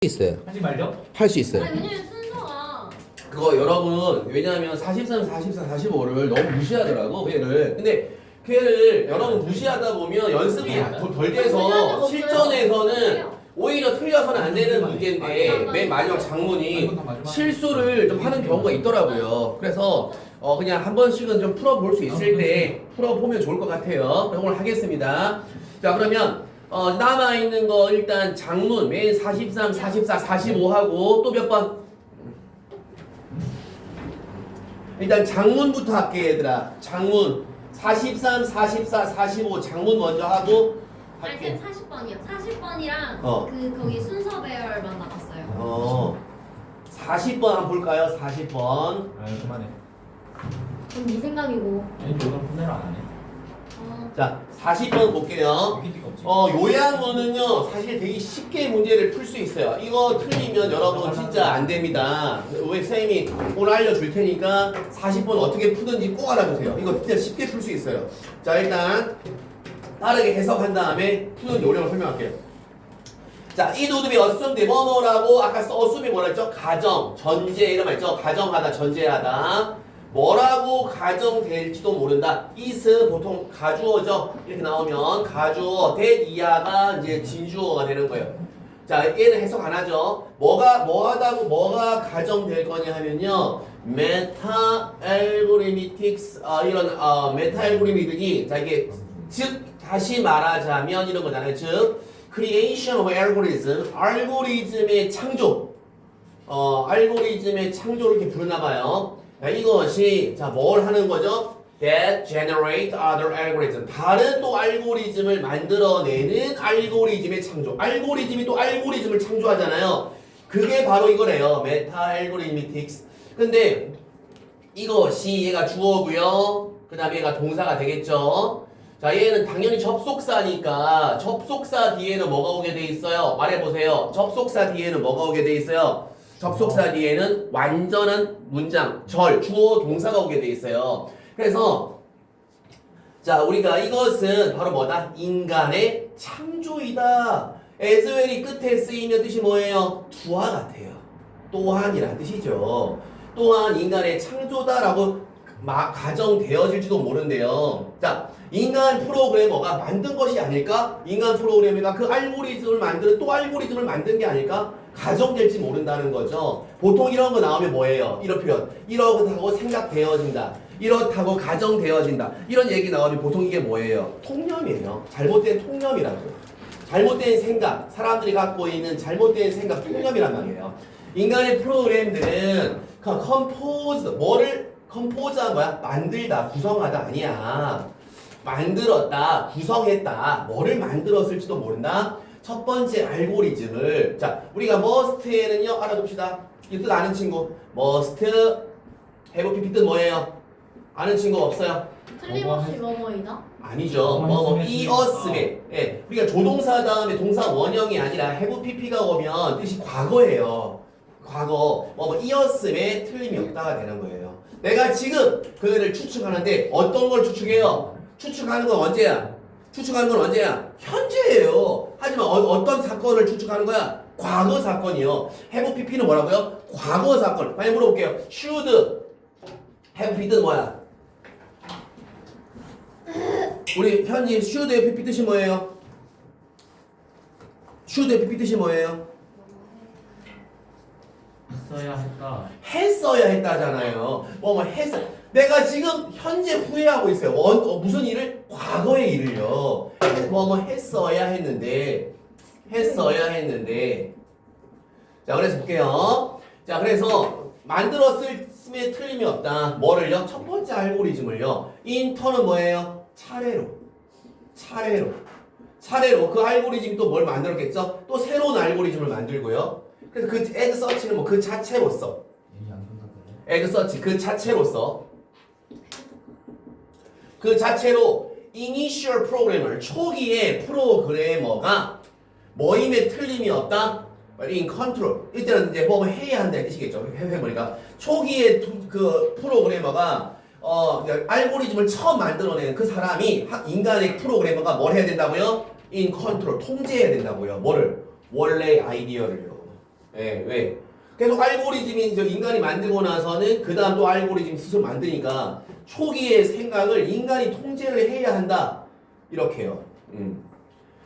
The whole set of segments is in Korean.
있어요. 하지 말려? 할 수 있어요. 아니 왜냐면 순서가 그거 여러분 왜냐하면 43, 44, 45를 너무 무시하더라고 걔를. 근데 걔를 여러분 무시하다 보면 연습이 덜 돼서 실전에서는 오히려 틀려서는 안 되는 문제인데 맨 마지막 장문이 실수를 좀 하는 경우가 있더라고요. 그래서 그냥 한 번씩은 좀 풀어볼 수 있을 때 풀어보면 좋을 것 같아요. 오늘 하겠습니다. 자 그러면 남아있는 거 일단 장문 맨 43, 44, 45하고 또 몇 번? 일단 장문부터 할게 얘들아. 장문 43, 44, 45 장문 먼저 하고 아니 할게. 쌤 40번이요. 40번이랑 거기 순서 배열만 나갔어요. 40번 한번 볼까요? 40번. 아 그만해. 그럼 네 생각이고. 아니 오늘 폰내를 안 하네. 자 40번 볼게요. PPT가 없지. 요양문은요 사실 되게 쉽게 문제를 풀 수 있어요. 이거 틀리면 여러분 진짜 안 됩니다. 왜 선생님이 오늘 알려줄 테니까 40번 어떻게 푸는지 꼭 알아보세요. 이거 진짜 쉽게 풀 수 있어요. 자 일단 빠르게 해석한 다음에 푸는 요령을 설명할게요. 자, 이 노드비 assumed 뭐뭐라고 아까 assume이 뭐라 했죠? 가정, 전제 이런 말 있죠? 가정하다, 전제하다. 뭐라고 가정될지도 모른다. is 보통 가주어죠. 이렇게 나오면 가주어, that 이하가 이제 진주어가 되는 거예요. 자, 얘는 해석 안 하죠. 뭐하다고 뭐가 가정될 거냐 하면요. 메타 알고리미틱스 이런 메타 알고리미들이 자 이게 즉 다시 말하자면 이런 거잖아요. 즉 creation of algorithm 알고리즘의 창조 알고리즘의 창조를 이렇게 부르나 봐요. 이것이 자 뭘 하는 거죠? That generate other algorithm 다른 또 알고리즘을 만들어내는 알고리즘의 창조. 알고리즘이 또 알고리즘을 창조하잖아요. 그게 바로 이거래요. 메타 알고리미틱스. 근데 이것이 얘가 주어고요. 그 다음에 얘가 동사가 되겠죠. 자 얘는 당연히 접속사니까 접속사 뒤에는 뭐가 오게 돼 있어요? 말해보세요. 접속사 뒤에는 뭐가 오게 돼 있어요? 접속사 뒤에는 완전한 문장, 절, 주어, 동사가 오게 돼 있어요. 그래서 자 우리가 이것은 바로 뭐다? 인간의 창조이다. as well이 끝에 쓰이면 뜻이 뭐예요? 두와 같아요. 또한이란 뜻이죠. 또한 인간의 창조다라고 가정되어질지도 모른대요. 자 인간 프로그래머가 만든 것이 아닐까? 인간 프로그래머가 그 알고리즘을 만드는 또 알고리즘을 만든 게 아닐까? 가정될지 모른다는 거죠. 보통 이런 거 나오면 뭐예요? 이런 표현. 이렇다고 생각되어진다. 이렇다고 가정되어진다. 이런 얘기 나오면 보통 이게 뭐예요? 통념이에요. 잘못된 통념이라고. 잘못된 생각. 사람들이 갖고 있는 잘못된 생각, 통념이란 말이에요. 인간의 프로그램들은 뭐를 컴포즈한 거야? 만들다, 구성하다 아니야. 만들었다, 구성했다. 뭐를 만들었을지도 모른다. 첫 번째 알고리즘을 자 우리가 must에는요 알아둡시다. 이 뜻 아는 친구 must have pp 뜻 뭐예요? 아는 친구 없어요? 틀림없이 뭐뭐이다? 아니죠. 이었음에 예, 우리가 조동사 다음에 동사 원형이 아니라 have pp가 오면 뜻이 과거예요. 과거 이었음에 틀림이 없다가 되는 거예요. 내가 지금 그를 추측하는데 어떤 걸 추측해요? 추측하는 건 언제야? 추측하는 건 언제야? 현재예요. 하지만 어떤 사건을 추측하는 거야? 과거 사건이요. have pp는 뭐라고요? 과거 사건. 많이 물어볼게요. should have pp는 뭐야? 우리 현지 should have pp 뜻이 뭐예요? should have pp 뜻이 뭐예요? 써야 했다. 했어야 했다잖아요. 했어. 내가 지금 현재 후회하고 있어요. 무슨 일을? 과거의 일을요. 했어야 했는데. 자, 그래서 볼게요. 자, 그래서 만들었을 때 틀림이 없다. 뭐를요? 첫 번째 알고리즘을요. 인터는 뭐예요? 차례로 그 알고리즘이 또 뭘 만들었겠죠? 또 새로운 알고리즘을 만들고요. 그래서 그 에그 서치는 뭐 그 자체로서 에그 서치 그 자체로 initial programmer 초기의 프로그래머가 모임에 틀림이 없다. in control 이때는 이제 뭐 해야 한다는 뜻이겠죠. 해보니까 초기의 그 프로그래머가 알고리즘을 처음 만들어낸 그 사람이 인간의 프로그래머가 뭘 해야 된다고요? in control 통제해야 된다고요. 뭐를? 원래 아이디어를요. 예, 왜? 계속 알고리즘이 저 인간이 만들고 나서는 그 다음 또 알고리즘 스스로 만드니까 초기의 생각을 인간이 통제를 해야 한다. 이렇게요.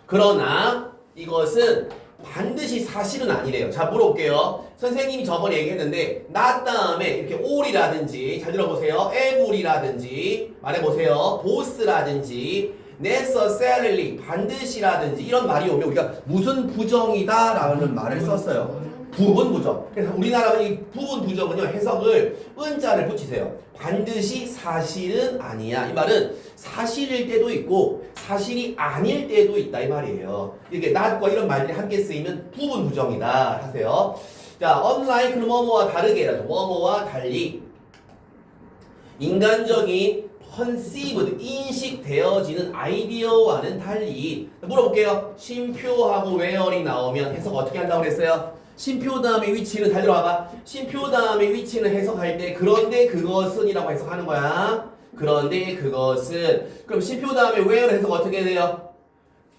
그러나 이것은 반드시 사실은 아니래요. 자, 물어볼게요. 선생님이 저번에 얘기했는데 not 다음에 이렇게 all이라든지 잘 들어보세요. every라든지 말해보세요. both라든지 necessarily 반드시라든지 이런 말이 오면 우리가 무슨 부정이다 라는 말을 썼어요. 부분 부정. 그래서 우리나라 이 부분 부정은요 해석을 은자를 붙이세요. 반드시 사실은 아니야. 이 말은 사실일 때도 있고 사실이 아닐 때도 있다 이 말이에요. 이게 not과 이런 말들이 함께 쓰이면 부분 부정이다 하세요. 자, unlike는 뭐뭐와 다르게라죠. 뭐뭐와 달리 인간적인 conceived 인식되어지는 아이디어와는 달리 물어볼게요. 쉼표하고 where이 나오면 해석 어떻게 한다고 그랬어요? 쉼표 다음에 위치는 잘 들어와봐. 쉼표 다음에 위치는 해석할 때 그런데 그것은 이라고 해석하는 거야. 그런데 그것은 그럼 쉼표 다음에 where 해석 어떻게 돼요?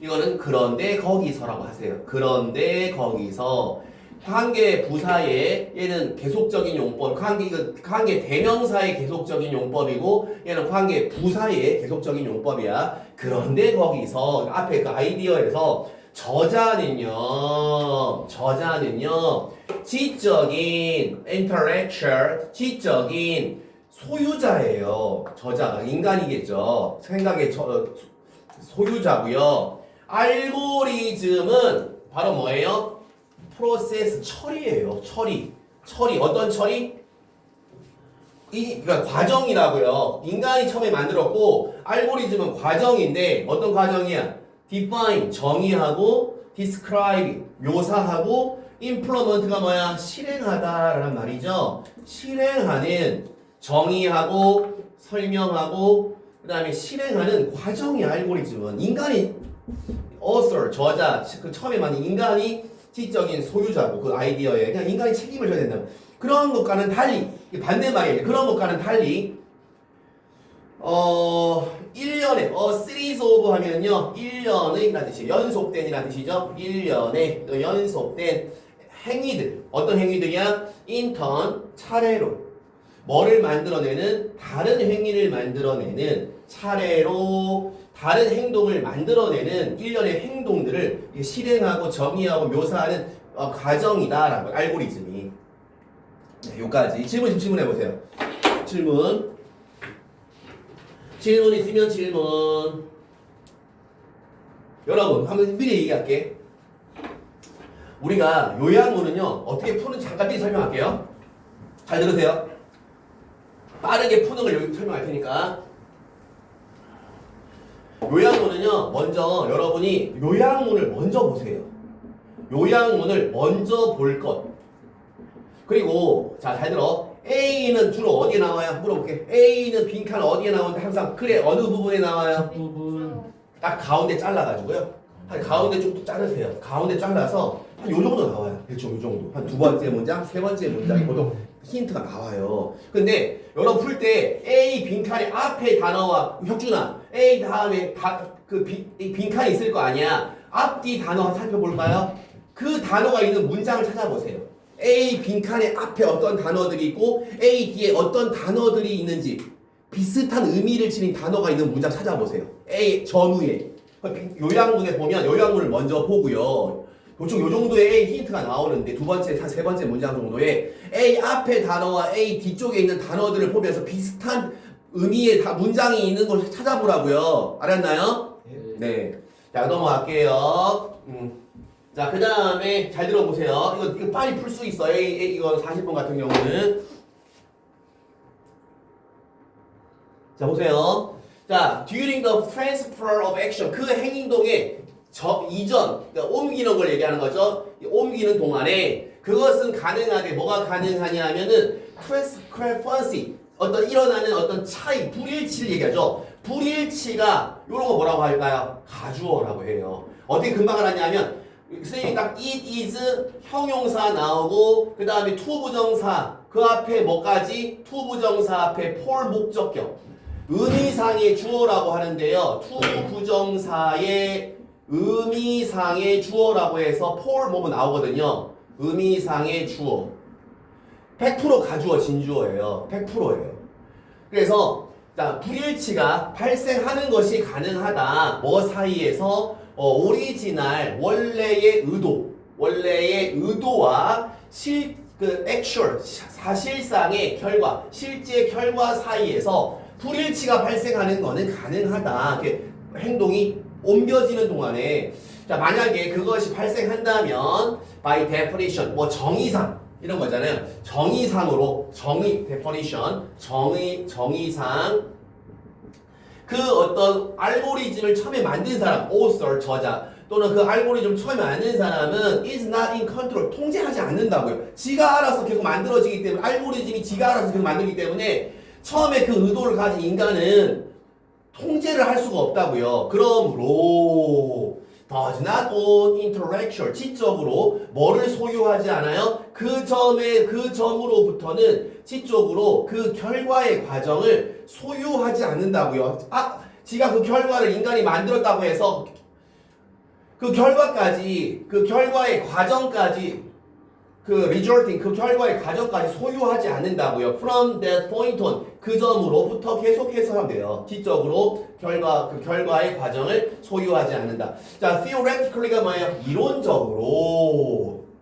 이거는 그런데 거기서라고 하세요. 그런데 거기서 관계 부사의 얘는 계속적인 용법, 관계 대명사의 계속적인 용법이고 얘는 관계 부사의 계속적인 용법이야. 그런데 거기서 앞에 그 아이디어에서 저자는요 지적인 intellectual 지적인 소유자예요. 저자가 인간이겠죠. 생각의 소유자고요. 알고리즘은 바로 뭐예요? 프로세스 처리예요. 처리 어떤 처리? 그러니까 과정이라고요. 인간이 처음에 만들었고 알고리즘은 과정인데 어떤 과정이야? define 정의하고 describe 묘사하고 implement가 뭐야? 실행하다라는 말이죠. 실행하는 정의하고 설명하고 그 다음에 실행하는 과정이 알고리즘은 인간이 author 저자 그 처음에 만든 인간이 지적인 소유자고 그 아이디어에 그냥 인간이 책임을 져야 된다. 그런 것과는 달리 반대말이에요. 그런 것과는 달리 1년에 series of 하면요 1년의 라는 뜻이에요. 연속된이라는 뜻이죠. 1년에 연속된 행위들 어떤 행위들이야? 인턴 차례로 뭐를 만들어내는 다른 행위를 만들어내는 차례로 다른 행동을 만들어내는 일련의 행동들을 실행하고 정의하고 묘사하는 과정이다라고 알고리즘이. 네, 여기까지 질문해보세요. 질문 있으면 질문. 여러분 한번 미리 얘기할게. 우리가 요양문은요 어떻게 푸는지 잠깐 미리 설명할게요. 잘 들으세요. 빠르게 푸는 걸 여기 설명할 테니까. 요양문은요 먼저 여러분이 요양문을 먼저 보세요. 요양문을 먼저 볼 것. 그리고 자 잘 들어. A는 주로 어디에 나와요? 물어볼게. A는 빈칸 어디에 나오는데 항상 그래 어느 부분에 나와요? 부분 딱 가운데 잘라가지고요. 한 가운데 쪽도 자르세요. 가운데 잘라서 한 요 정도 나와요. 대충 요 정도. 한 두 번째 문장, 세 번째 문장이 보통 힌트가 나와요. 근데 여러분 풀 때 A 빈칸의 앞에 단어와 혁준아 A 다음에 빈칸이 있을 거 아니야. 앞뒤 단어 한번 살펴볼까요? 그 단어가 있는 문장을 찾아보세요. A 빈칸의 앞에 어떤 단어들이 있고 A 뒤에 어떤 단어들이 있는지 비슷한 의미를 지닌 단어가 있는 문장 찾아보세요. A 전후에 요양문에 보면 요양문을 먼저 보고요. 보통 요 정도의 A 힌트가 나오는데 두 번째, 세 번째 문장 정도에 A 앞에 단어와 A 뒤쪽에 있는 단어들을 보면서 비슷한 의미의 문장이 있는 걸 찾아보라고요. 알았나요? 네. 자 넘어갈게요. 자, 그 다음에 잘 들어보세요. 이거 빨리 풀 수 있어. 이거 40번 같은 경우는. 자, 보세요. 자, during the transfer of action. 그 행동의 이전, 그러니까 옮기는 걸 얘기하는 거죠. 옮기는 동안에 그것은 가능하게, 뭐가 가능하냐 하면은 discrepancy. 일어나는 어떤 차이, 불일치를 얘기하죠. 불일치가, 요런 거 뭐라고 할까요? 가주어라고 해요. 어떻게 금방 알았냐면, 선생님이 딱 it is 형용사 나오고 그 다음에 to 부정사 그 앞에 뭐까지? to 부정사 앞에 for 목적격 의미상의 주어라고 하는데요. to 부정사의 의미상의 주어라고 해서 for 뭐뭐 나오거든요. 의미상의 주어. 100% 가주어 진주어예요. 100%예요. 그래서 자, 불일치가 발생하는 것이 가능하다. 뭐 사이에서 오리지널 원래의 의도와 actual 사실상의 결과, 실제 결과 사이에서 불일치가 발생하는 것은 가능하다. 이렇게 행동이 옮겨지는 동안에 자, 만약에 그것이 발생한다면 by definition 뭐 정의상 이런 거잖아요. 정의상으로 definition 정의상 그 어떤 알고리즘을 처음에 만든 사람, author 저자 또는 그 알고리즘을 처음에 만든 사람은 is not in control 통제하지 않는다고요. 지가 알아서 계속 만들어지기 때문에 알고리즘이 지가 알아서 계속 만들기 때문에 처음에 그 의도를 가진 인간은 통제를 할 수가 없다고요. 그러므로 does not own intellectual 지적으로 뭐를 소유하지 않아요? 그 점으로부터는 지적으로 그 결과의 과정을 소유하지 않는다고요. 지가 그 결과를 인간이 만들었다고 해서 그 결과의 과정까지 resulting 그 결과의 과정까지 소유하지 않는다고요. From that point on 그 점으로부터 계속해서 하면 돼요. 지적으로 그 결과의 과정을 소유하지 않는다. 자, theoretically가 뭐예요?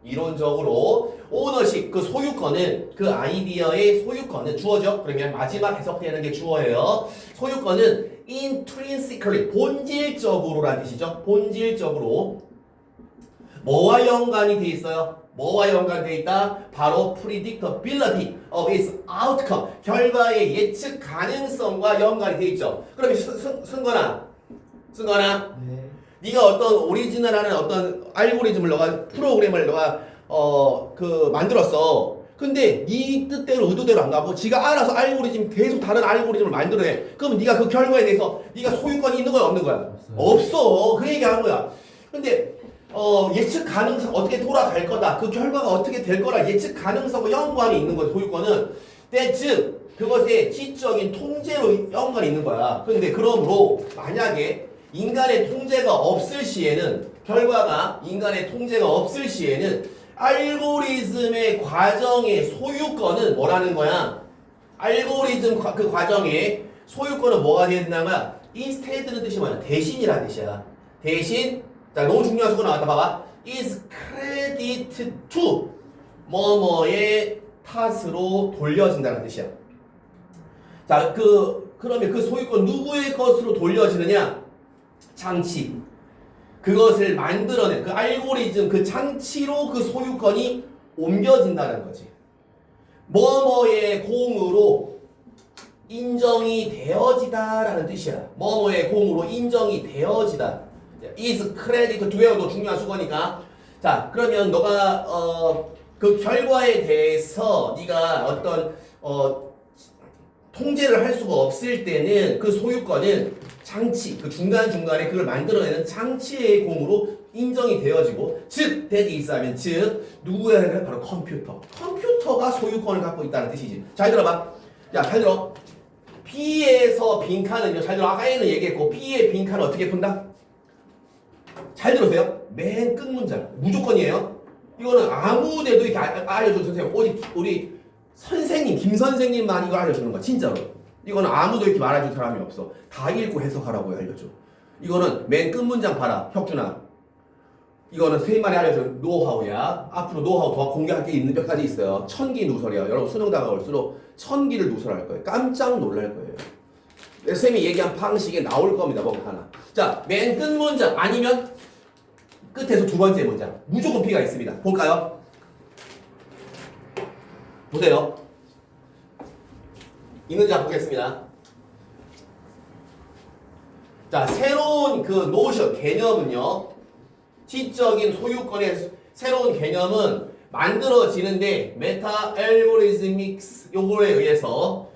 이론적으로 ownership 그 소유권은 그 아이디어의 소유권은 주어죠. 그러면 마지막 해석되는 게 주어예요. 소유권은 intrinsically 본질적으로라는 뜻이죠. 본질적으로 뭐와 연관이 돼 있어요? 뭐와 연관돼 있다? 바로 predictability of its outcome 결과의 예측 가능성과 연관이 돼 있죠. 그럼 승건아 네. 네가 어떤 오리지널하는 어떤 알고리즘을 프로그램을 만들었어. 근데 네 뜻대로 의도대로 안 가고 지가 알아서 알고리즘 계속 다른 알고리즘을 만들어내. 그럼 네가 그 결과에 대해서 네가 소유권이 있는 거야 없는 거야? 없어. 그 얘기하는 거야. 근데 예측 가능성 어떻게 돌아갈 거다. 그 결과가 어떻게 될 거라 예측 가능성과 연관이 있는 거지. 소유권은 즉 그것의 지적인 통제로 연관이 있는 거야. 근데 그러므로 만약에 인간의 통제가 없을 시에는 결과가 인간의 통제가 없을 시에는 알고리즘의 과정의 소유권은 뭐라는 거야? 알고리즘 그 과정의 소유권은 뭐가 되야 된다는 거야? instead는 뜻이 뭐야? 대신이라는 뜻이야. 대신 자, 너무 중요한 수가 나왔다. 봐봐. is credited to 뭐뭐의 탓으로 돌려진다는 뜻이야. 자, 그러면 그 소유권 누구의 것으로 돌려지느냐? 장치. 그것을 만들어낸 그 알고리즘 그 장치로 그 소유권이 옮겨진다는 거지. 뭐뭐의 공으로 인정이 되어지다라는 뜻이야. 뭐뭐의 공으로 인정이 되어지다. is credited to도 중요한 수거니까. 자, 그러면 너가 그 결과에 대해서 네가 어떤 통제를 할 수가 없을 때는 그 소유권은 장치, 그 중간중간에 그걸 만들어내는 장치의 공으로 인정이 되어지고 즉, that is 하면 즉 누구야? 바로 컴퓨터가 소유권을 갖고 있다는 뜻이지. 잘 들어봐. 야, 잘 들어. B에서 빈칸은요. 잘 들어. 아까 A는 얘기했고 B의 빈칸은 어떻게 푼다? 잘 들으세요. 맨 끝 문장. 무조건이에요. 이거는 아무 데도 이렇게 알려준 선생님. 오직 우리 선생님, 김 선생님만 이거 알려주는 거야. 진짜로. 이거는 아무도 이렇게 말해줄 사람이 없어. 다 읽고 해석하라고 알려줘. 이거는 맨 끝 문장 봐라. 혁준아. 이거는 선생님만이 알려준 노하우야. 앞으로 노하우 더 공개할 게 몇 가지 있어요. 1000기 누설이야. 여러분 수능 다가올수록 1000기를 누설할 거예요. 깜짝 놀랄 거예요. 선생님이 얘기한 방식에 나올 겁니다. 뭔가 하나. 자, 맨 끝 문장 아니면 끝에서 두 번째 문장. 무조건 B가 있습니다. 볼까요? 보세요. 있는지 한번 보겠습니다. 자, 새로운 그 노션, 개념은요. 지적인 소유권의 새로운 개념은 만들어지는데 메타 알고리즘믹스 요거에 의해서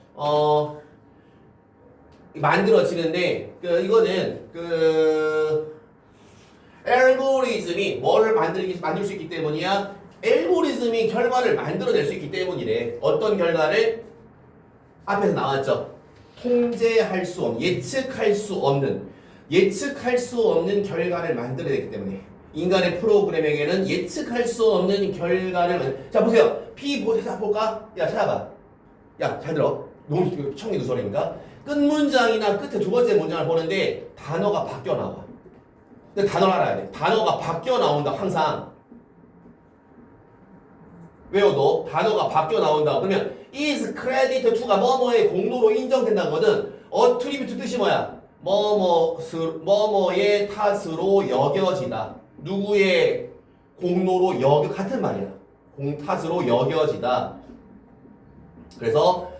만들어지는데 이거는 알고리즘이 뭐를 만들 수 있기 때문이야? 알고리즘이 결과를 만들어낼 수 있기 때문이래. 어떤 결과를? 앞에서 나왔죠. 통제할 수 없는, 예측할 수 없는 결과를 만들어내기 때문에 인간의 프로그램에게는 예측할 수 없는 결과를 자 보세요. P 볼까? 야 찾아봐. 야 잘 들어. 너무 청기 누설이니까 끝 문장이나 끝에 두 번째 문장을 보는데 단어가 바뀌어 나와. 근데 단어를 알아야 돼. 단어가 바뀌어 나온다 항상. 외워도 단어가 바뀌어 나온다. 그러면 is credited to가 뭐뭐의 공로로 인정된다거든. attribute 뜻이 뭐야? 뭐뭐의 탓으로 여겨지다. 누구의 공로로 같은 말이야. 탓으로 여겨지다. 그래서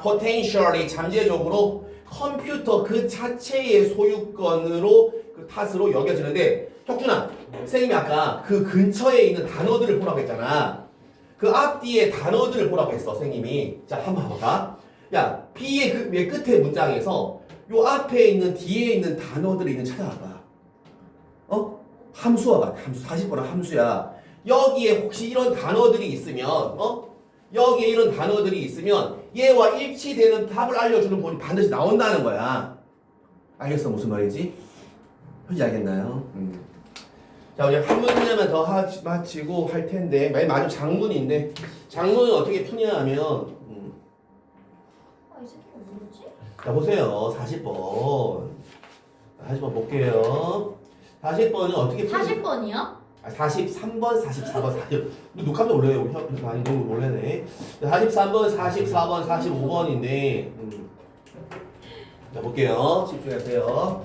potentially 잠재적으로 컴퓨터 그 자체의 소유권으로 그 탓으로 여겨지는데 혁준아, 선생님이 아까 그 근처에 있는 단어들을 보라고 했잖아. 그 앞뒤에 단어들을 보라고 했어, 선생님이. 자, 한번 봐봐. 야, B의 그 끝에 문장에서 요 앞에 있는 뒤에 있는 단어들이 있는 찾아봐봐. 함수와 같아. 함수. 40번은 함수야. 여기에 혹시 이런 단어들이 있으면, 여기에 이런 단어들이 있으면 얘와 일치되는 답을 알려주는 본이 반드시 나온다는 거야. 알겠어? 무슨 말인지? 현지 알겠나요? 자, 우리 한 문제만 더 마치고 할 텐데, 마지막 장문인데, 장문은 어떻게 푸냐 하면, 이 새끼가 뭐지? 자, 보세요. 40번. 40번 볼게요. 40번은 어떻게 푸냐? 40번이요? 43번, 44번, 40. 녹화도 올려요. 우리 형 많이 너무 놀래네. 43번, 44번, 45번인데, 자, 볼게요. 집중하세요.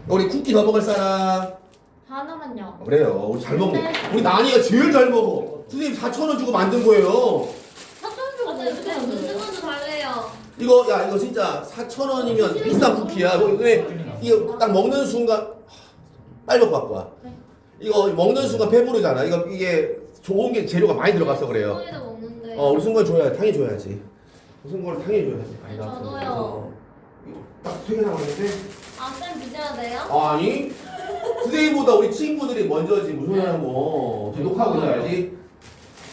우리 쿠키 더 먹을 사람? 하나만요. 그래요. 우리 잘 먹네. 우리 나니가 제일 잘 먹어. 선생님 4,000원 주고 만든 거예요. 사촌 주고 눈뜨거도 달래요. 이거 진짜 4,000원이면 비싼 쿠키야. 이거 딱 먹는 순간 빨리 먹고 갖고 와. 네. 이거 먹는 순간 배부르잖아. 이게 좋은 게 재료가 많이 들어가서 그래요. 순간에도 먹는데. 우리 순간 줘야 당연히 줘야지. 순간 당연히 줘야지. 저도요. 딱 3개 남았는데. 쌤 빚어야 돼요? 아니. 선생님보다 우리 친구들이 먼저지. 무슨 소리 하는 거. 녹화하고 있어야지.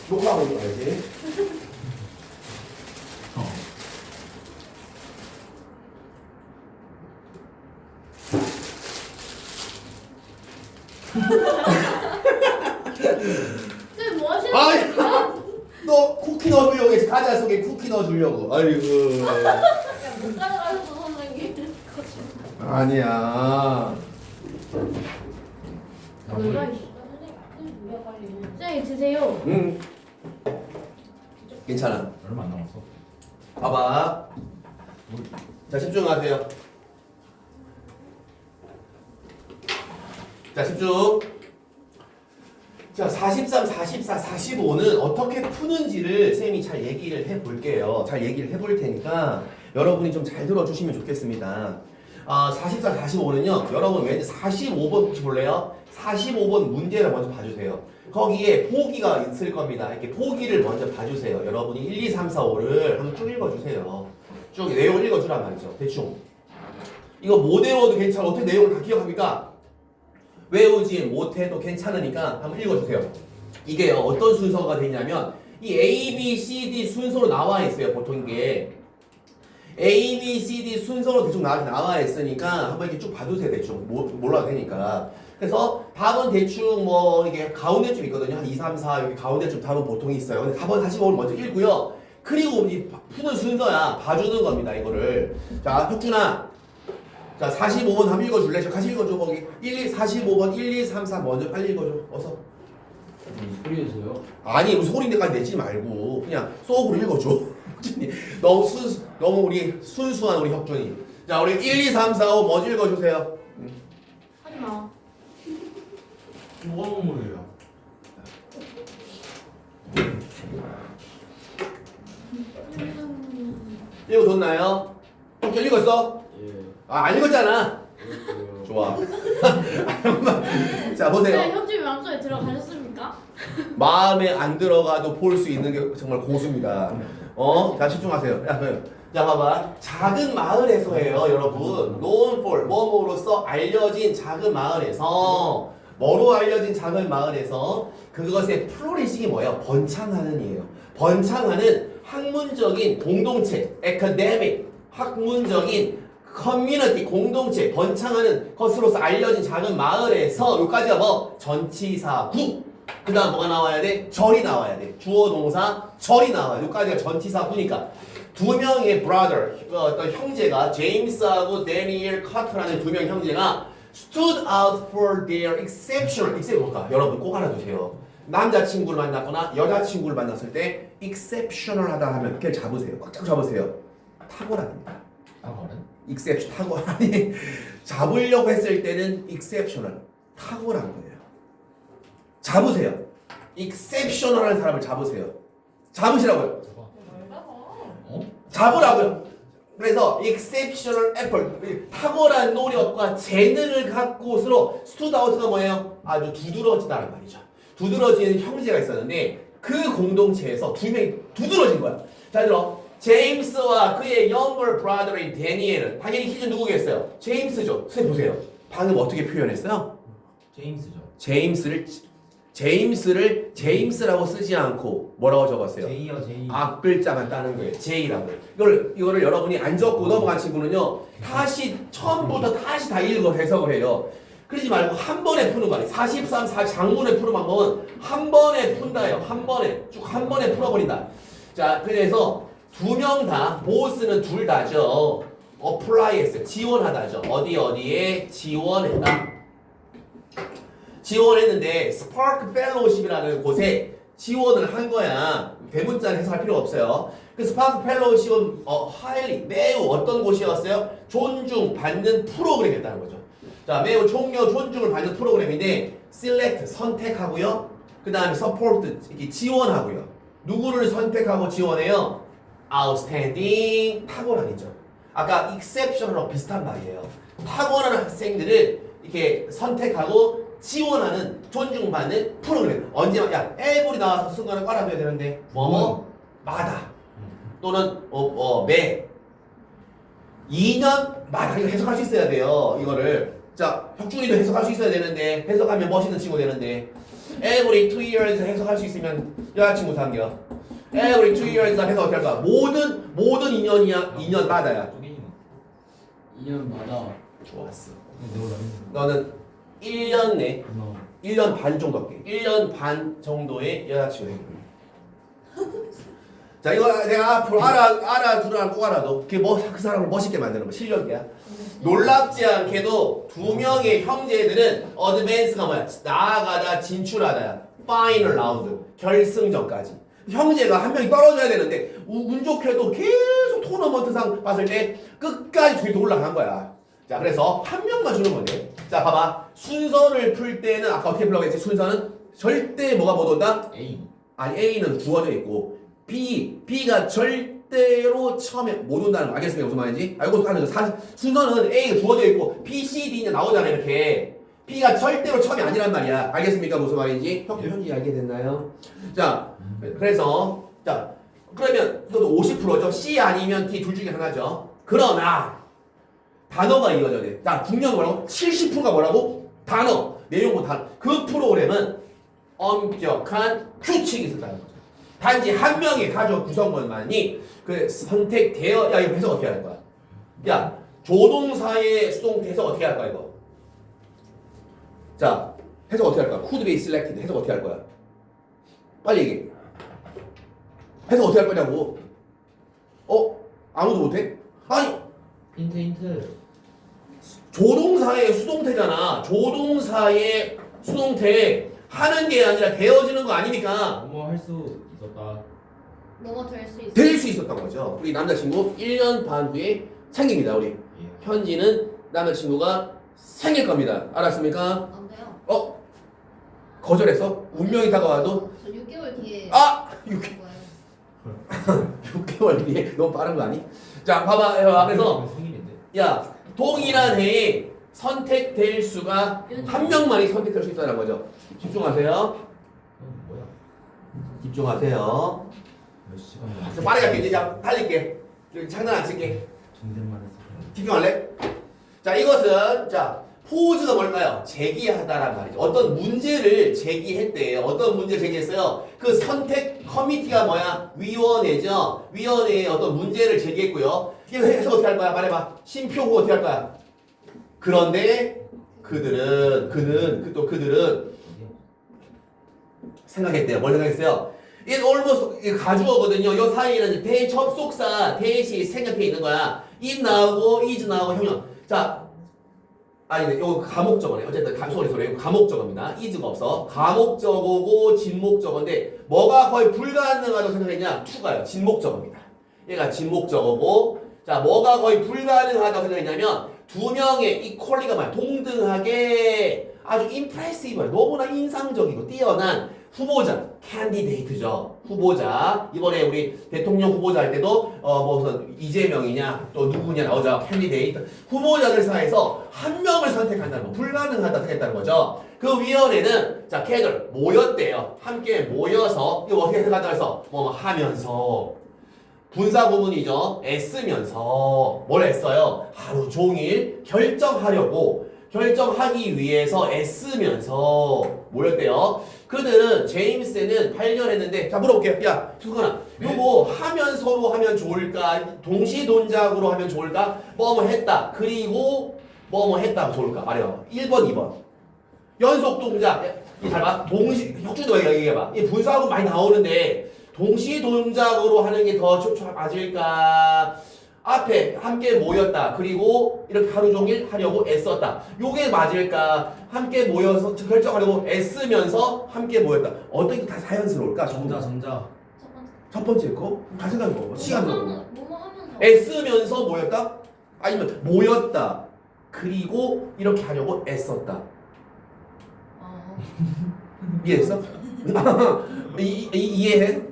녹화하고 있어야지. 쌤 뭐 하시는 아이, 거예요? 너 쿠키 넣어주려고 했지. 과자 속에 쿠키 넣어주려고. 아이고. 못 따라가셔서 선생님. 아니야. 쌤 드세요. 응. 괜찮아. 얼마 안 남았어? 봐봐. 자, 집중하세요. 자, 집중. 자, 43, 44, 45는 어떻게 푸는지를 쌤이 잘 얘기를 해볼게요. 잘 얘기를 해볼 테니까 여러분이 좀 잘 들어주시면 좋겠습니다. 44, 45는요. 여러분 왠지 45번 혹시 볼래요? 45번 문제를 먼저 봐주세요. 거기에 보기가 있을 겁니다. 이렇게 보기를 먼저 봐주세요. 여러분이 1, 2, 3, 4, 5를 한번 쭉 읽어주세요. 쭉 내용을 읽어주란 말이죠. 대충. 이거 못 외워도 괜찮아. 어떻게 내용을 다 기억합니까? 외우지 못해도 괜찮으니까 한번 읽어주세요. 이게요, 어떤 순서가 되냐면 이 A, B, C, D 순서로 나와 있어요. 보통 이게 A, B, C, D 순서로 대충 나와 있으니까 한번 이렇게 쭉 봐두세요. 대충 몰라도 되니까. 그래서 답은 대충 뭐 이게 가운데쯤 있거든요. 한 2, 3, 4 여기 가운데쯤 답은 보통 있어요. 근데 답은 45를 먼저 읽고요. 그리고 이 푸는 순서야 봐주는 겁니다. 이거를. 자, 혁준아. 자, 45번 한번 읽어줄래? 저 같이 읽어줘. 거기 45번 1, 2, 3, 4 먼저 빨리 읽어줘. 어서. 소리에서요? 아니 무슨 소리인데까지 내지 말고 그냥 속으로 읽어줘. 너무 우리 순수한 우리 혁준이. 자, 우리 1, 2, 3, 4, 5 먼저 읽어주세요. 하지마. 뭐가 건물이에요? 읽어줬나요? 혁준 읽었어? 예. 안 읽었잖아. 그랬어요. 좋아. 자, 보세요. 혁준이 마음속에 들어가셨습니까? 마음에 안 들어가도 볼 수 있는 게 정말 고수입니다. 자, 집중하세요. 자, 봐봐. 작은 마을에서예요, 여러분. known for, 뭐뭐로서 알려진 작은 마을에서, 뭐로 알려진 작은 마을에서 그것의 플로리싱이 뭐예요? 번창하는 이에요. 번창하는 학문적인 공동체, academic, 학문적인 커뮤니티 공동체 번창하는 것으로서 알려진 작은 마을에서 여기까지가 뭐 전치사구. 그 다음 뭐가 나와야 돼? 절이 나와야 돼. 주어 동사 절이 나와요. 여기까지가 전치사구니까 두 명의 brother 어떤 형제가 제임스하고 데니엘 카트라는 두 명 형제가 stood out for their exceptional. exception 뭘까? 여러분 꼭 알아두세요. 남자친구를 만났거나 여자친구를 만났을 때 exceptional하다 하면 그걸 잡으세요. 꽉 잡으세요. 탁월합니다. 탁월은? exception 탁월하니 잡으려고 했을 때는 exceptional 탁월한 거예요. 잡으세요. exceptional한 사람을 잡으세요. 잡으시라고요. 어? 잡으라고요. 그래서 exceptional effort 탁월한 노력과 재능을 갖고서로 stood out가 뭐예요? 아주 두드러지다는 말이죠. 두드러지는 형제가 있었는데 그 공동체에서 두 명이 두드러진 거야. 잘 들어. 제임스와 그의 younger brother인 데니엘은 당연히 히즈 누구겠어요? 제임스죠. 선생님 보세요. 방금 어떻게 표현했어요? 제임스죠. 제임스를 제임스라고 쓰지 않고 뭐라고 적었어요? 제이요 제이. 앞글자만 따는 거예요. J라고. 이거를 여러분이 안 적고 넘어간 친구는요. 다시 처음부터 다시 다 읽어 해석을 해요. 그러지 말고 한 번에 푸는 거 아니에요. 43, 4 장문의 푸는 방법은 한 번에 푼다예요. 한 번에 쭉 한 번에 풀어버린다. 자, 그래서 두 명 다 보스는 둘 다죠. apply 했어요. 지원하다죠. 어디에 지원했다. 지원했는데 스파크 펠로우십이라는 곳에 지원을 한 거야. 대문자는 해석할 필요 없어요. 그 스파크 펠로우십은 highly 매우 어떤 곳이었어요? 존중받는 프로그램이었다는 거죠. 자, 매우 존중을 받는 프로그램인데 select 선택하고요. 그 다음에 support 이렇게 지원하고요. 누구를 선택하고 지원해요? outstanding 탁월한이죠. 아까 exceptional하고 비슷한 말이에요. 탁월한 학생들을 이렇게 선택하고 지원하는 존중받는 프로그램. 언제만 야 every 나와서 순간을 깔아줘야 되는데 마다 또는 매 2년마다 이거 해석할 수 있어야 돼요. 이거를 자 혁준이도 해석할 수 있어야 되는데 해석하면 멋있는 친구 되는데 every 2 years 해석할 수 있으면 여자친구 사귀어. every 2 years 해석 어떻게 할까? 모든 2년이야 2년마다야. 2년마다. 좋았어. 근데 너는 1년 내 너 1년 반 정도 할게. 1년 반 정도의 여자친구 생겨. 자 이거 내가 앞으로 알아두라 꼭 알아도 그게 그 사람을 멋있게 만드는 거 실력이야. 놀랍지 않게도 두 명의 형제들은 어드밴스가 뭐야? 나아가다 진출하다야. 파이널 라운드 결승전까지. 형제가 한 명이 떨어져야 되는데 운 좋게도 계속 토너먼트상 봤을 때 끝까지 둘이 올라간 거야. 자 그래서 한 명만 주는 건데. 자 봐봐 순서를 풀 때는 아까 어떻게 풀라고 했지? 순서는 절대 뭐가 못 온다? A. 아니 A는 주어져 있고 B가 절대로 처음에 못 온다는 거 알겠습니까? 무슨 말인지? 알고 하는 거 순서는 A가 주어져 있고 B, C, D는 나오잖아요 이렇게. B가 절대로 처음이 아니란 말이야. 알겠습니까? 무슨 말인지? 현지 알게 됐나요? 자 그래서 자 그러면 이것도 50%죠. C 아니면 D 둘 중에 하나죠. 그러나 단어가 이어져야 돼. 자 분명 뭐라고? 70%가 뭐라고? 단어 내용고 단어. 그 프로그램은 엄격한 규칙이 있었다는 거죠. 단지 한 명의 가족 구성원만이 그 선택되어 야 이거 해석 어떻게 할 거야? 야 조동사의 수동태 해석 어떻게 할 거야 이거? 자 해석 어떻게 할 거야? could be selected 해석 어떻게 할 거야? 빨리 얘기해. 해석 어떻게 할 거냐고? 아무도 못해? 아니 힌트. 조동사의 수동태잖아. 조동사의 수동태 하는 게 아니라 되어지는 거 아닙니까? 뭐뭐 할 수 있었다. 뭐뭐 될 수 있어. 될 수 있었던 거죠. 우리 남자친구 1년 반 뒤에 생깁니다. 우리 예. 현지는 남자친구가 생길 겁니다. 알았습니까? 안 돼요. 거절했어? 운명이 다가와도 저 6개월 뒤에. 6, 될 거예요. 6개월 뒤에 너무 빠른 거 아니? 자 봐봐. 그래서 생일인데. 야 동일한 해에 선택될 수가 한 명만이 선택될 수 있다는 거죠. 집중하세요. 뭐야? 집중하세요. 몇 시간? 좀 빠르게 할게. 이제 달릴게. 장난 안 칠게. 존댓말 했어. 집중할래? 자 이것은 자 포즈가 뭘까요? 제기하다란 말이죠. 어떤 문제를 제기했대요. 어떤 문제를 제기했어요? 그 선택 커미티가 뭐야? 위원회죠. 위원회에 어떤 문제를 제기했고요. 이거 해서 어떻게 할 거야? 말해봐. 심표고 어떻게 할 거야? 그런데 그들은 생각했대요. 뭘 생각했어요? It almost 가주어거든요. 이 사이에는 대접속사 대시 생략돼 있는 거야. it 나오고 is 나오고 형용. 자, 아니 이거 가목적어네. 어쨌든 소리 이거 가목적어입니다. is가 없어. 가목적어고 진목적어인데 뭐가 거의 불가능하다고 생각했냐? to가요. 진목적어입니다. 얘가 진목적어고 자 뭐가 거의 불가능하다고 생각했냐면 두 명의 equally가 뭐야? 동등하게 아주 impressive 너무나 인상적이고 뛰어난 후보자, candidate죠. 후보자. 이번에 우리 대통령 후보자 할 때도 무슨 이재명이냐 또 누구냐 나오죠. candidate. 후보자들 사이에서 한 명을 선택한다는 거 불가능하다 생각했다는 거죠. 그 위원회는 자 걔들 모였대요. 함께 모여서 이거 어떻게 생각한다 해서 뭐 하면서 분사 구문이죠. 애쓰면서 뭘 애써요? 하루 종일 결정하기 위해서 애쓰면서 모였대요. 그들은 제임스는 발견했는데 자 물어볼게요. 야 수건아 요거 하면서로 하면 좋을까? 동시동작으로 하면 좋을까? 뭐뭐 했다. 그리고 뭐뭐 했다 좋을까? 말해봐. 1번 2번 연속 동작 잘 봐. 혁주도 얘기해봐. 이 분사하고 많이 나오는데 동시 동작으로 하는 게 더 맞을까? 앞에 함께 모였다. 그리고 이렇게 하루 종일 하려고 애썼다. 요게 맞을까? 함께 모여서 결정하려고 애쓰면서 함께 모였다. 어떤 게 다 자연스러울까? 정자. 첫 번째 거? 다 생각해봐. 시간으로. 뭐뭐 하면서. 애쓰면서 모였다? 아니면 모였다. 그리고 이렇게 하려고 애썼다. 이해했어? 이해해?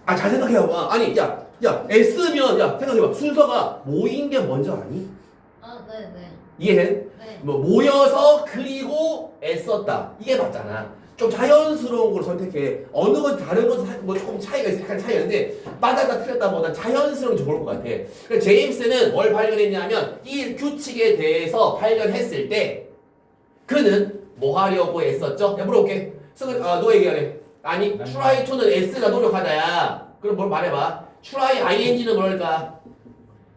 잘 생각해봐. 아니, 야, 애쓰면, 생각해봐. 순서가 모인 게 먼저 아니? 네네. 이해해? 네. 뭐, 모여서, 그리고 애썼다. 이게 맞잖아. 좀 자연스러운 걸 선택해. 어느 건 다른 것은 뭐 조금 차이가 있어. 약간 차이가 있는데, 맞았다, 틀렸다 보다 자연스러운 게 좋을 것 같아. 그러니까 제임스는 뭘 발견했냐면, 이 규칙에 대해서 발견했을 때, 그는 뭐 하려고 애썼죠? 야, 물어볼게. 너 얘기하래. 아니, try to는 S가 노력하다야. 그럼 뭘 말해봐. try ing는 뭘까?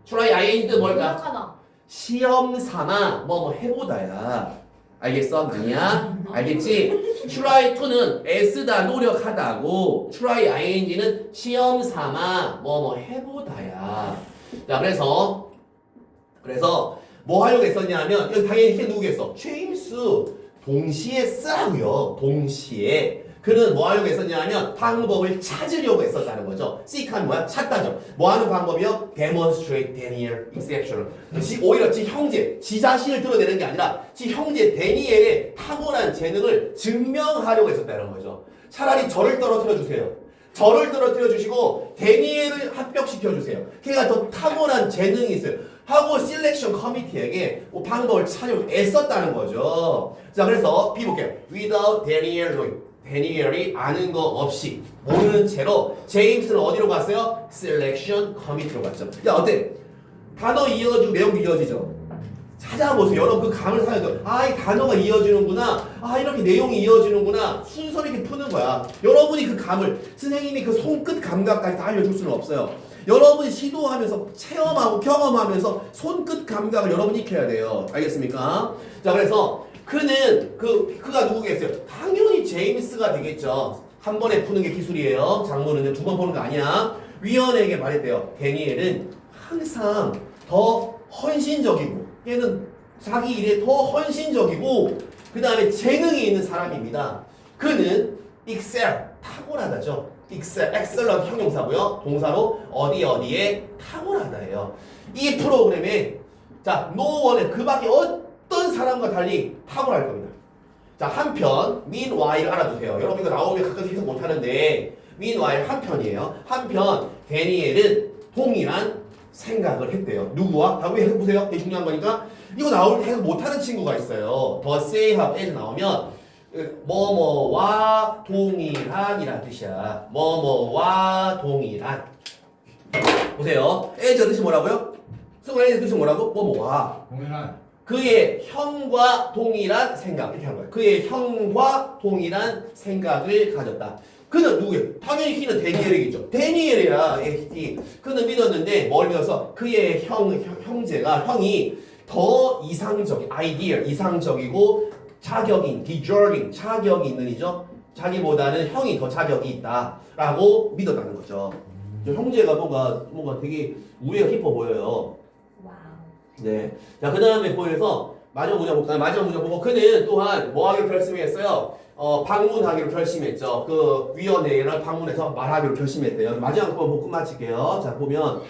try ing는 뭘까? 노력하다. 시험 삼아 뭐 해보다야. 알겠어? 아니야? 알겠지? try to는 S다 노력하다고 try ing는 시험 삼아 뭐 해보다야. 자, 그래서 뭐 하려고 했었냐면 여기 당연히 이렇게 누구겠어? 제임스 동시에 쓰라고요. 동시에. 그는 뭐 하려고 했었냐면 방법을 찾으려고 했었다는 거죠. seek한 뭐야? 찾다죠. 뭐 하는 방법이요? demonstrate Daniel exception. 오히려 지 형제, 지 자신을 드러내는 게 아니라 지 형제 데니엘의 탁월한 재능을 증명하려고 했었다는 거죠. 차라리 저를 떨어뜨려 주세요. 저를 떨어뜨려 주시고 데니엘을 합격시켜 주세요. 걔가 더 탁월한 재능이 있어요. 하고 실렉션 커미티에게 방법을 찾으려고 애썼다는 거죠. 자, 그래서 B 볼게요. Without Daniel knowing. 데니엘이 아는 거 없이 모르는 채로 제임스는 어디로 갔어요? 셀렉션 커미티로 갔죠. 야 어때? 단어 이어지고 내용도 이어지죠. 찾아보세요. 여러분 그 감을 살려줘. 이 단어가 이어지는구나. 이렇게 내용이 이어지는구나. 순서를 이렇게 푸는 거야. 여러분이 그 감을 선생님이 그 손끝 감각까지 다 알려줄 수는 없어요. 여러분이 시도하면서 체험하고 경험하면서 손끝 감각을 여러분이 익혀야 돼요. 알겠습니까? 자, 그래서 그는 그가 누구겠어요? 당연히 제임스가 되겠죠. 한 번에 푸는 게 기술이에요. 장문은 두 번 보는 거 아니야. 위원에게 말했대요. 데니엘은 항상 더 헌신적이고 얘는 자기 일에 더 헌신적이고 그 다음에 재능이 있는 사람입니다. 그는 excel 탁월하다죠. excellent 형용사고요. 동사로 어디에 탁월하다예요. 이 프로그램에 자 no one은 그 밖에 어떤 사람과 달리 탁월할 겁니다. 자, 한편 meanwhile 알아두세요. 여러분 이거 나오면 가끔 해석 못하는데 meanwhile 한편이에요. 한편 데니엘은 동일한 생각을 했대요. 누구와? 다음에 해석보세요. 되게 중요한 거니까 이거 나올 때 해석 못하는 친구가 있어요. 더 say하고 as 나오면 뭐뭐와 동일한이란 뜻이야. 뭐뭐와 동일한. 보세요. as 뜻이 뭐라고요? 승관 as 뜻이 뭐라고? 뭐뭐와 동일한 그의 형과 동일한 생각 이렇게 한 거예요. 그의 형과 동일한 생각을 가졌다. 그는 누구예요? 당연히 He는 데니엘이겠죠. 데니엘이야. He. 그는 믿었는데 뭘 믿어서 그의 형이 더 이상적, 아이디어 이상적이고 자격인, deserving 자격이 있는 이죠. 자기보다는 형이 더 자격이 있다라고 믿었다는 거죠. 형제가 뭔가 되게 우애가 깊어 보여요. 와우. 네. 자, 그 다음에 보여서 마지막 문제 볼까요? 마지막 문제 보고 그는 또한 뭐 하기로 결심했어요? 방문하기로 결심했죠. 그 위원회를 방문해서 말하기로 결심했대요. 마지막 거 보고 끝마칠게요. 자, 보면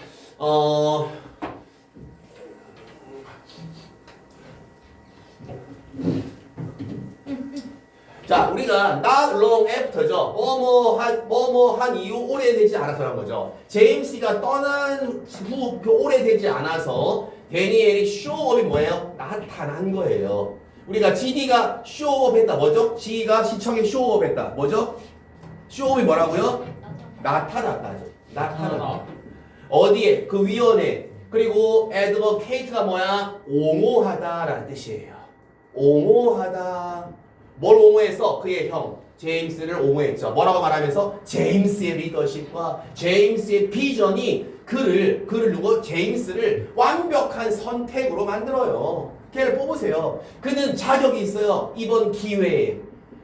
자, 우리가 not long after죠. 뭐뭐 한 이후 오래되지 않아서란 거죠. 제임스가 떠난 후 오래되지 않아서 데니엘이 쇼업이 뭐예요? 나타난 거예요. 우리가 GD가 쇼업 했다. 뭐죠? G가 시청에 쇼업 했다. 뭐죠? 쇼업이 뭐라고요? 나타났다죠. 나타났다. 어디에? 그 위원회. 그리고 advocate가 뭐야? 옹호하다라는 뜻이에요. 옹호하다. 뭘 옹호했어? 그의 형 제임스를 옹호했죠. 뭐라고 말하면서 제임스의 리더십과 제임스의 비전이 그를 누구? 제임스를 완벽한 선택으로 만들어요. 걔를 뽑으세요. 그는 자격이 있어요. 이번 기회에.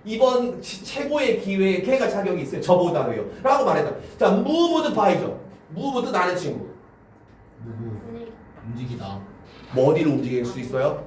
이번 최고의 기회에 걔가 자격이 있어요. 저보다도요. 라고 말했다. 자, moved by죠. moved 나는 친구. 움직이다. 뭐 어디로 움직일 수 있어요?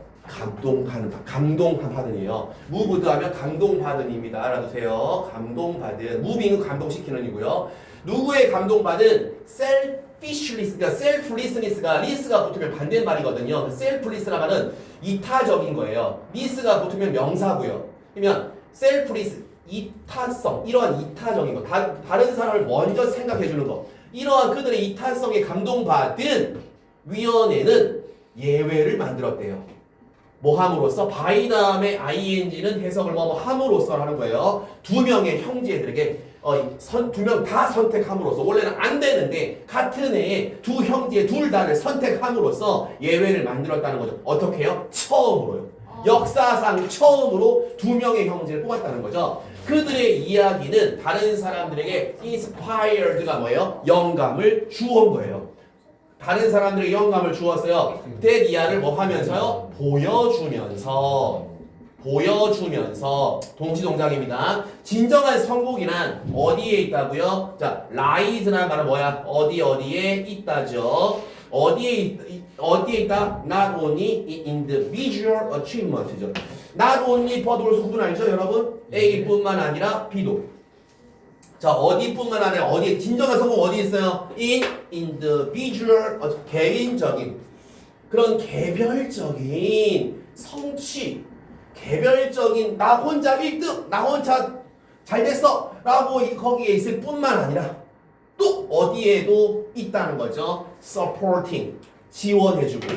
감동하는이에요. moved 하면 감동받은입니다. 알아두세요. 감동받은. moving은 감동시키는 이고요. 누구의 감동받은? selfishness가 selflessness가 less가 붙으면 반대말이거든요. selfless라는 말은 이타적인 거예요. less가 붙으면 명사고요. 그러면 selfless 이타성 이러한 이타적인 거 다른 사람을 먼저 생각해 주는 거 이러한 그들의 이타성에 감동받은 위원회는 예외를 만들었대요. 뭐 함으로써 by 다음에 ing는 해석을 뭐 함으로써 하는 거예요. 두 명의 형제들에게 두 명 다 선택함으로써 원래는 안 되는데 같은 해에 두 형제 둘 다를 선택함으로써 예외를 만들었다는 거죠. 어떻게 해요? 처음으로요. 역사상 처음으로 두 명의 형제를 뽑았다는 거죠. 그들의 이야기는 다른 사람들에게 inspired가 뭐예요? 영감을 주온 거예요. 다른 사람들에게 영감을 주었어요. 데디아를 뭐 하면서요? 보여주면서 동시동작입니다. 진정한 성공이란 어디에 있다고요? 자, lie스라는 말은 뭐야? 어디에 있다죠. 어디에 있다? Not only in individual achievement죠. Not only but also 구분 알죠, 여러분? A뿐만 아니라 B도. 자, 어디뿐만 아니라 어디에 진정한 성공 어디 있어요? In individual 개인적인 그런 개별적인 성취, 개별적인 나 혼자 1등, 나 혼자 잘 됐어 라고 거기에 있을 뿐만 아니라 또 어디에도 있다는 거죠. supporting 지원해주고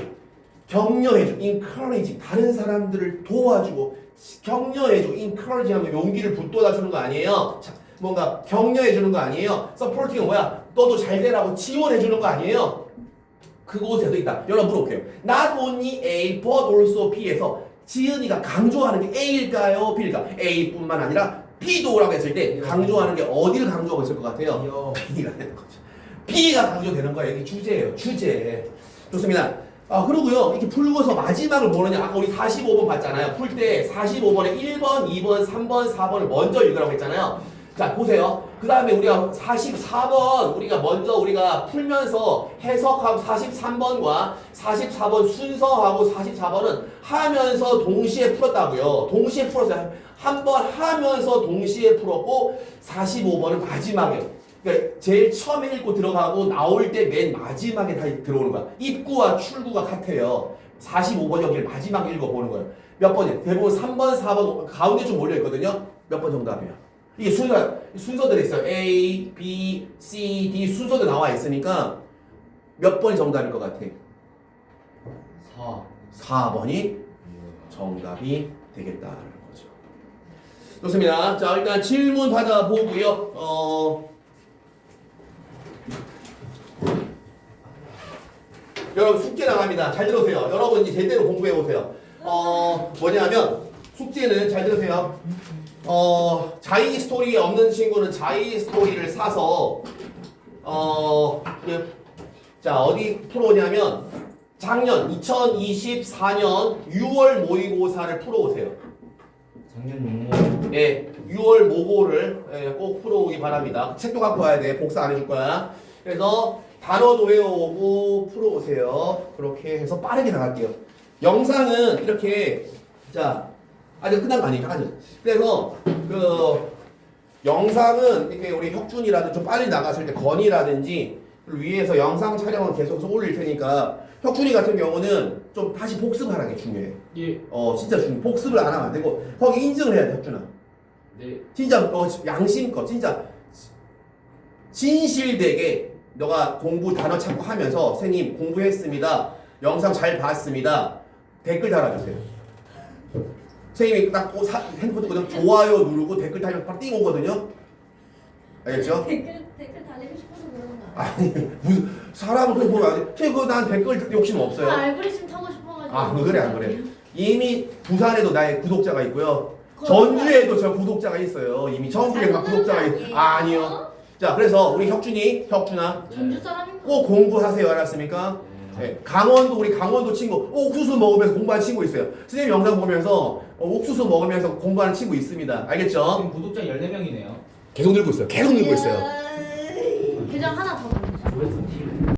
격려해주고 encouraging 다른 사람들을 도와주고 격려해주고 encourage 하면 용기를 북돋아주는 거 아니에요. 자, 뭔가 격려해주는 거 아니에요. supporting은 뭐야? 너도 잘 되라고 지원해주는 거 아니에요. 그곳에도 있다. 여러분 물어볼게요. Not only A but also B에서 지은이가 강조하는 게 A일까요? B일까? A뿐만 아니라 B도라고 했을 때 강조하는 게 어디를 강조하고 있을 것 같아요? B가 되는 거죠. B가 강조되는 거예요. 이게 주제예요. 주제. 좋습니다. 그러고요. 이렇게 풀고서 마지막을 뭐느냐. 아까 우리 45번 봤잖아요. 풀 때 45번에 1번, 2번, 3번, 4번을 먼저 읽으라고 했잖아요. 자, 보세요. 그 다음에 우리가 44번 우리가 풀면서 해석하고 43번과 44번 순서하고 44번은 하면서 동시에 풀었다고요. 동시에 풀었어요. 한 번 하면서 동시에 풀었고 45번은 마지막에 그러니까 제일 처음에 읽고 들어가고 나올 때 맨 마지막에 다시 들어오는 거야. 입구와 출구가 같아요. 45번 여기를 마지막에 읽어보는 거예요. 몇 번이에요? 대부분 3번, 4번 가운데 좀 몰려있거든요. 몇 번 정답이에요? 이게 순서들이 있어요. A, B, C, D 순서도 나와 있으니까 몇 번이 정답일 것 같아? 4번이 정답이 되겠다는 거죠. 좋습니다. 자, 일단 질문 받아보고요. 여러분 숙제 나갑니다. 잘 들으세요. 여러분 이제 제대로 공부해 보세요. 뭐냐면 숙제는 잘 들으세요. 자이 스토리 없는 친구는 자이 스토리를 사서 자 어디 풀어오냐면 작년 2024년 6월 모의고사를 풀어오세요. 작년 용모. 예, 6월 모고를 꼭 풀어오기 바랍니다. 책도 갖고 와야 돼. 복사 안 해줄 거야. 그래서 단어도 외워오고 풀어오세요. 그렇게 해서 빠르게 나갈게요. 영상은 이렇게 자 아직 끝난 거 아니니까 아직. 그래서 그 영상은 이렇게 우리 혁준이라든지 좀 빨리 나갔을 때 건이라든지 위에서 영상 촬영은 계속해서 올릴 테니까 혁준이 같은 경우는 좀 다시 복습하는 게 중요해. 예. 진짜 중요해. 복습을 안 하면 안 되고 거기 인증을 해야 돼, 혁준아. 네. 진짜 양심껏 진짜 진실되게 너가 공부 단어 찾고 하면서 선생님 공부했습니다. 영상 잘 봤습니다. 댓글 달아주세요. 선생님이 딱 핸드폰 그냥 좋아요 누르고 댓글 달면 바로 띵 오거든요. 알겠죠? 댓글 달리고 싶어서 그러는 거 아니에요? 아니 무슨 사람을 그렇게 보면 안 돼. 선생님 그거 난 댓글 욕심 없어요. 알고리즘 타고 싶어가지고. 아 그래 안 그래. 이미 부산에도 나의 구독자가 있고요. 전주에도 저 구독자가 있어요. 이미 전국에 다 구독자가 아니요. 자 그래서 우리 혁준아 전주 사람인가? 꼭 공부하세요. 알았습니까? 네. 강원도 우리 강원도 친구 옥수수 먹으면서 공부하는 친구 있어요. 선생님 영상 보면서 옥수수 먹으면서 공부하는 친구 있습니다. 알겠죠? 지금 구독자 14명이네요. 계속 늘고 있어요. 계속 늘고 있어요. 계정 하나 더 보내주세요. 조회수 1.